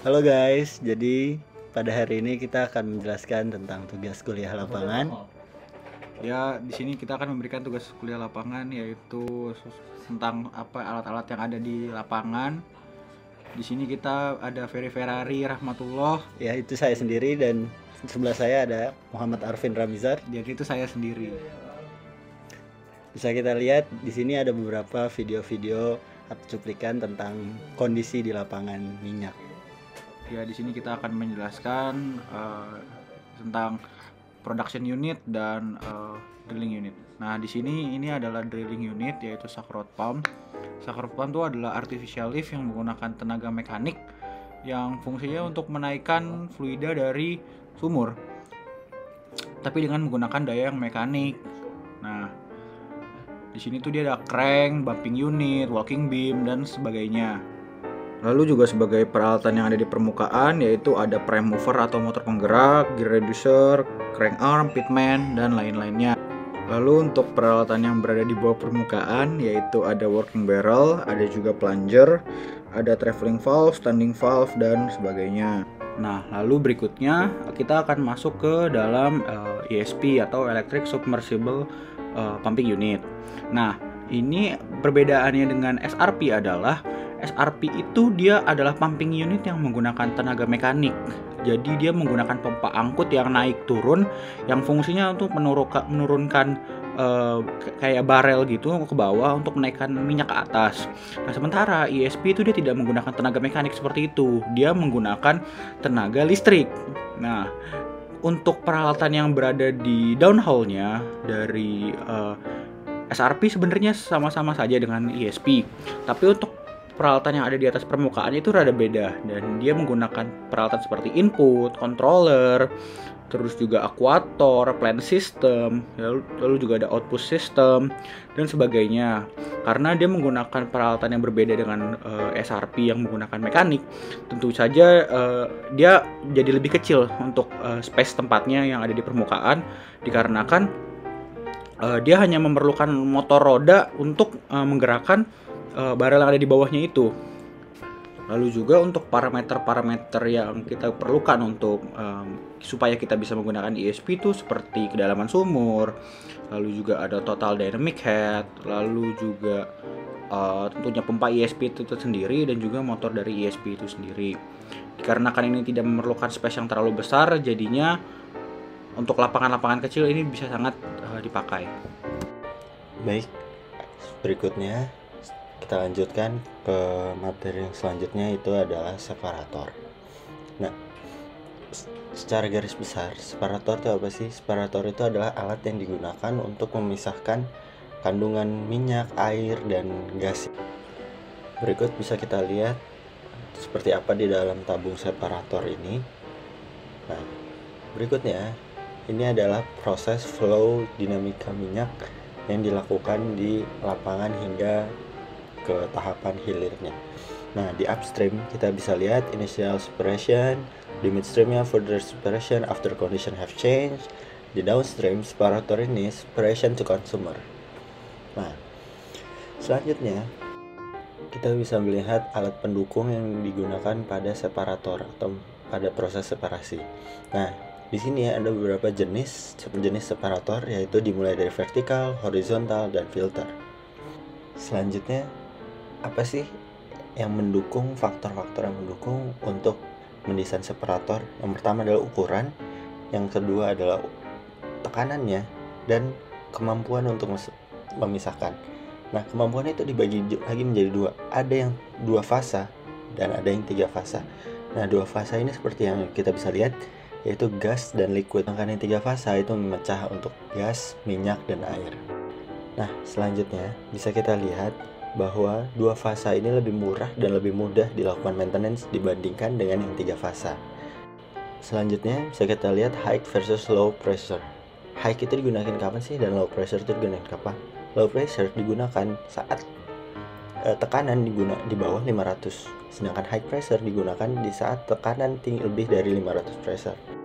Halo guys, jadi pada hari ini kita akan menjelaskan tentang tugas kuliah lapangan. Ya, di sini kita akan memberikan tugas kuliah lapangan yaitu tentang apa alat-alat yang ada di lapangan. Di sini kita ada Ferrari Rahmatullah, Ya, itu saya sendiri dan sebelah saya ada Muhammad Arvin Ramizar. jadi itu saya sendiri. Bisa kita lihat di sini ada beberapa video-video atau cuplikan tentang kondisi di lapangan minyak. Ya, di sini kita akan menjelaskan tentang production unit dan drilling unit. Nah, di sini ini adalah drilling unit yaitu Sakrot Pump. Sakrot Pump itu adalah artificial lift yang menggunakan tenaga mekanik yang fungsinya untuk menaikkan fluida dari sumur, tapi dengan menggunakan daya yang mekanik. Nah, di sini tuh dia ada crank, bumping unit, walking beam dan sebagainya. Lalu juga sebagai peralatan yang ada di permukaan yaitu ada prime mover atau motor penggerak, gear reducer, crank arm, pitman, dan lain-lainnya. Lalu untuk peralatan yang berada di bawah permukaan yaitu ada working barrel, ada juga plunger, ada traveling valve, standing valve, dan sebagainya. Nah, lalu berikutnya kita akan masuk ke dalam ESP atau Electric Submersible Pumping Unit. Nah, ini perbedaannya dengan SRP adalah SRP itu dia adalah pumping unit yang menggunakan tenaga mekanik. Jadi dia menggunakan pompa angkut yang naik turun yang fungsinya untuk menurunkan kayak barel gitu ke bawah untuk menaikkan minyak ke atas. Nah, sementara ESP itu dia tidak menggunakan tenaga mekanik seperti itu. Dia menggunakan tenaga listrik. Nah, untuk peralatan yang berada di downhole-nya dari SRP sebenarnya sama-sama saja dengan ESP. Tapi untuk peralatan yang ada di atas permukaan itu rada beda, dan dia menggunakan peralatan seperti input, controller, terus juga aquator, plant system, lalu juga ada output system dan sebagainya. Karena dia menggunakan peralatan yang berbeda dengan SRP yang menggunakan mekanik, tentu saja dia jadi lebih kecil untuk space tempatnya yang ada di permukaan, dikarenakan dia hanya memerlukan motor roda untuk menggerakkan barel yang ada di bawahnya itu. Lalu juga untuk parameter-parameter yang kita perlukan untuk supaya kita bisa menggunakan ESP itu seperti kedalaman sumur, lalu juga ada total dynamic head, lalu juga tentunya pompa ESP itu sendiri dan juga motor dari ESP itu sendiri. Dikarenakan ini tidak memerlukan space yang terlalu besar, jadinya untuk lapangan-lapangan kecil ini bisa sangat dipakai. Baik, berikutnya kita lanjutkan ke materi yang selanjutnya, itu adalah separator. Nah, secara garis besar, separator itu apa sih? Separator itu adalah alat yang digunakan untuk memisahkan kandungan minyak, air, dan gas. Berikut bisa kita lihat seperti apa di dalam tabung separator ini. Nah, berikutnya ini adalah proses flow dinamika minyak yang dilakukan di lapangan hingga ke tahapan hilirnya. Nah, di upstream kita bisa lihat initial separation, di midstreamnya further separation after condition have changed, di downstream separator ini separation to consumer. Nah, selanjutnya kita bisa melihat alat pendukung yang digunakan pada separator atau pada proses separasi. Nah, di sini ada beberapa jenis separator, yaitu dimulai dari vertikal, horizontal, dan filter. Selanjutnya, apa sih yang mendukung, faktor-faktor yang mendukung untuk mendesain separator? Yang pertama adalah ukuran, yang kedua adalah tekanannya, dan kemampuan untuk memisahkan. Nah, kemampuan itu dibagi lagi menjadi dua. Ada yang 2 fasa dan ada yang 3 fasa. Nah, 2 fasa ini seperti yang kita bisa lihat, yaitu gas dan liquid. Sedangkan yang 3 fasa itu memecah untuk gas, minyak, dan air. Nah, selanjutnya bisa kita lihat bahwa 2 fasa ini lebih murah dan lebih mudah dilakukan maintenance dibandingkan dengan yang 3 fasa. Selanjutnya bisa kita lihat high versus low pressure. High itu digunakan kapan sih, dan low pressure itu digunakan kapan? Low pressure digunakan saat tekanan di bawah 500, sedangkan high pressure digunakan di saat tekanan tinggi lebih dari 500 pressure.